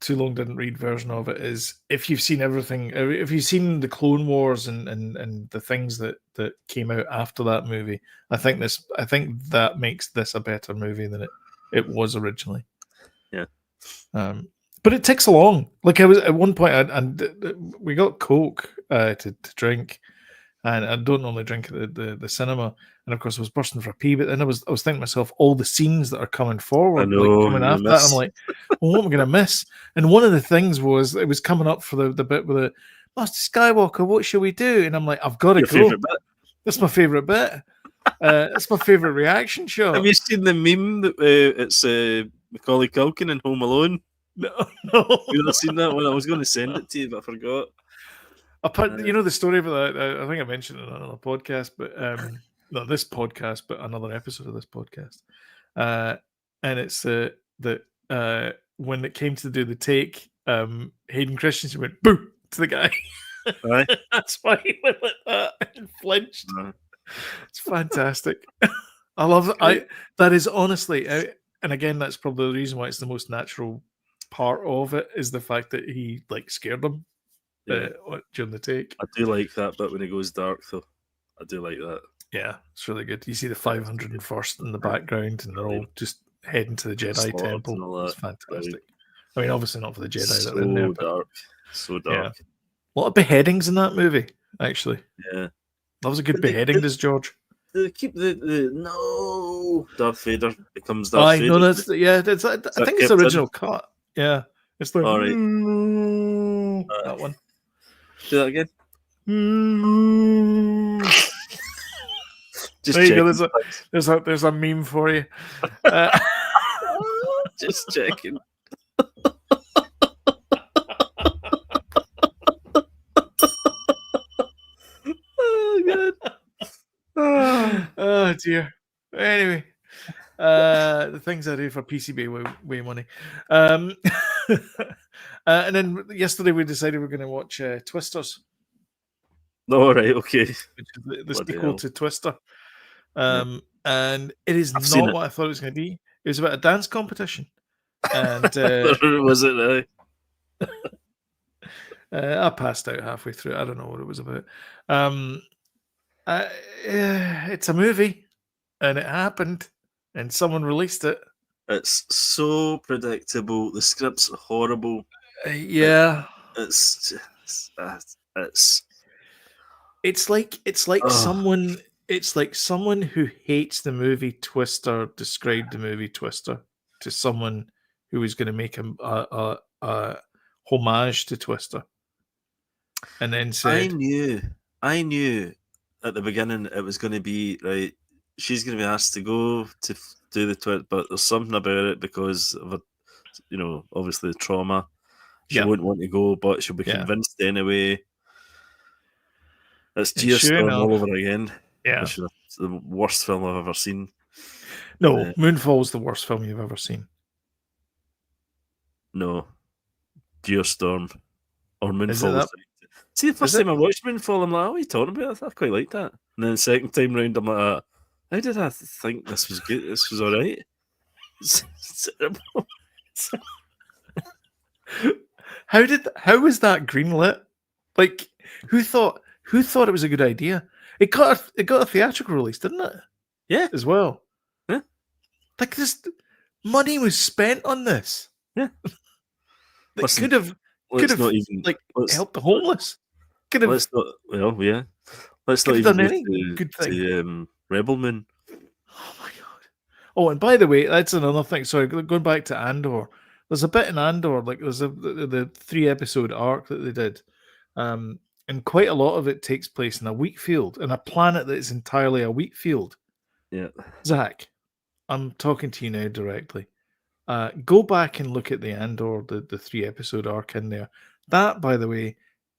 too long didn't read version of it is, if you've seen everything, if you've seen the Clone Wars and the things that came out after that movie, I think that makes this a better movie than it was originally. But it takes along. Like I was at one point, and we got Coke to drink, and I don't normally drink at the cinema. And of course, I was bursting for a pee. But then I was thinking to myself, all the scenes that are coming forward, coming after that, I'm like, well, what am I going to miss? And one of the things was it was coming up for the bit with the Master Skywalker. What shall we do? And I'm like, I've got to go. That's my favorite bit. That's my favorite reaction shot. Have you seen the meme that it's Macaulay Culkin in Home Alone? No. You've not seen that one? I was going to send it to you, but I forgot. The story about that, I think I mentioned it on another podcast, but not this podcast, but another episode of this podcast. And it's that when it came to do the take, Hayden Christensen went boo to the guy. Right. That's why he went like that and flinched. It's fantastic. I love it. That is honestly, and again, that's probably the reason why it's the most natural part of it is the fact that he like scared them during the take. I do like that bit when it goes dark, though. I do like that. Yeah, it's really good. You see the 501st in the background, and they're all just heading to the Jedi Temple. It's fantastic. Brilliant. I mean, obviously not for the Jedi that are in there. Dark. So dark. Yeah. A lot of beheadings in that movie, actually. Yeah. That was a good beheading, does George? They keep the no Darth Vader becomes Darth Vader. No, that's I think it's the original cut. Yeah, it's like all right. That one. Do that again. Just there you go. There's a meme for you. Just checking. Oh god. Oh dear. Anyway, the things I do for PCB way money. And then yesterday we decided we're going to watch Twisters. All right, okay. Which is the sequel to Twister. And it is not what I thought it was going to be. It was about a dance competition. And was it? I passed out halfway through. I don't know what it was about. It's a movie, and it happened, and someone released it. It's so predictable. The script's horrible. Yeah, it's like someone. It's like someone who hates the movie Twister described the movie Twister to someone who was going to make a homage to Twister, and then said, "I knew at the beginning it was going to be right. She's going to be asked to go to do the twist, but there's something about it because of obviously the trauma. She won't want to go, but she'll be convinced anyway. It's Geostorm all over again. Yeah, which is the worst film I've ever seen. No, Moonfall's the worst film you've ever seen. No, Geostorm or Moonfall. See, the first time I watched Moonfall, I'm like, "Oh, what are you talking about? I quite like that." And then the second time round, I'm like, "How did I think this was good? This was all right." It's terrible. How was that greenlit? Like, who thought it was a good idea? It got a theatrical release, didn't it? Yeah, as well. Yeah, like this money was spent on this. Yeah, that could have helped the homeless. Could have. Let's not. Well, yeah. Let's not even done any good thing. To Rebel Moon. Oh my god! Oh, and by the way, that's another thing. Sorry, going back to Andor. There's a bit in Andor, like there's the 3-episode arc that they did. And quite a lot of it takes place in a wheat field, in a planet that is entirely a wheat field. Yeah. Zach, I'm talking to you now directly. Go back and look at the Andor, the 3-episode arc in there. That, by the way,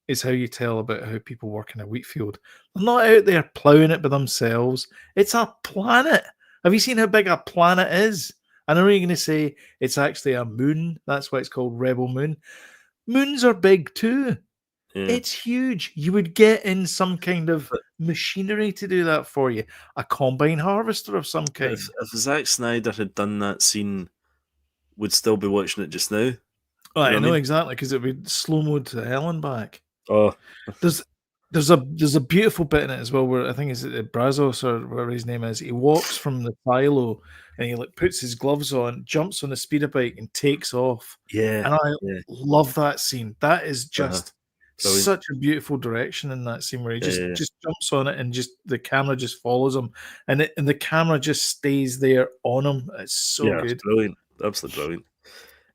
is how you tell about how people work in a wheat field. They're not out there ploughing it by themselves. It's a planet. Have you seen how big a planet is? I know you're going to say it's actually a moon. That's why it's called Rebel Moon. Moons are big too. Yeah. It's huge. You would get in some kind of machinery to do that for you. A combine harvester of some kind. If Zack Snyder had done that scene, we'd still be watching it just now. Oh, I know exactly, because it would slow-mo to hell and back. Oh. There's a beautiful bit in it as well where I think it's Brazos or whatever his name is. He walks from the silo and he puts his gloves on, jumps on a speeder bike and takes off. Yeah. And I love that scene. That is just such a beautiful direction in that scene where he just jumps on it and just the camera just follows him and the camera just stays there on him. It's so good. It's brilliant. Absolutely brilliant.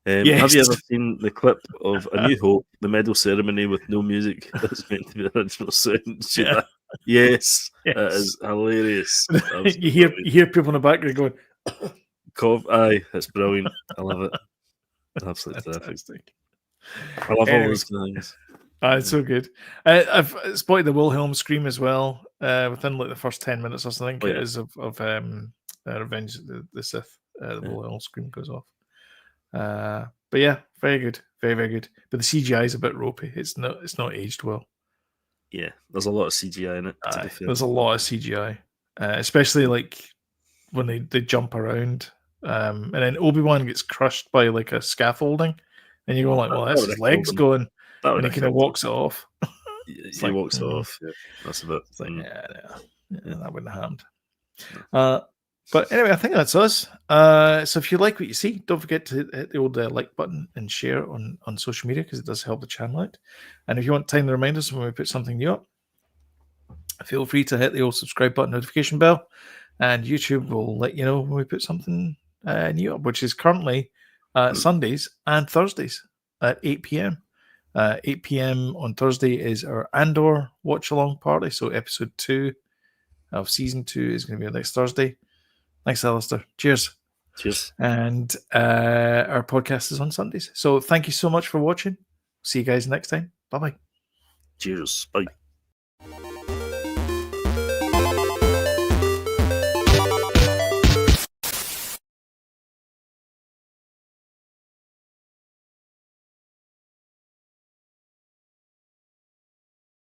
Have you ever seen the clip of A New Hope, the medal ceremony with no music? That's meant to be the original sound. Yes. That is hilarious. you hear people in the background going, aye, that's brilliant. I love it. Absolutely fantastic. I love all those things. It's so good. I've spotted the Wilhelm scream as well within the first 10 minutes or something. It is of Revenge of the Sith. The Wilhelm scream goes off. But yeah, very good, very, very good. But the CGI is a bit ropey. It's not aged well. Yeah, there's a lot of CGI in it. To be fair. There's a lot of CGI, especially like when they jump around, and then Obi-Wan gets crushed by like a scaffolding, and you go like, well, That that's would his have killed legs him. going, That and would he have kind of killed him. walks it off. He like, walks off. Yeah, that's a bit. It's like, yeah, that wouldn't have happened. No. But anyway, I think that's us. So if you like what you see, don't forget to hit the old like button and share on social media, because it does help the channel out. And if you want time to remind us when we put something new up, feel free to hit the old subscribe button, notification bell, and YouTube will let you know when we put something new up, which is currently Sundays and Thursdays at 8 p.m. 8 p.m. on Thursday is our Andor watch along party. So episode 2 of season 2 is going to be next Thursday. Thanks, Alistair. Cheers. Cheers. And our podcast is on Sundays. So thank you so much for watching. See you guys next time. Bye-bye. Cheers. Bye.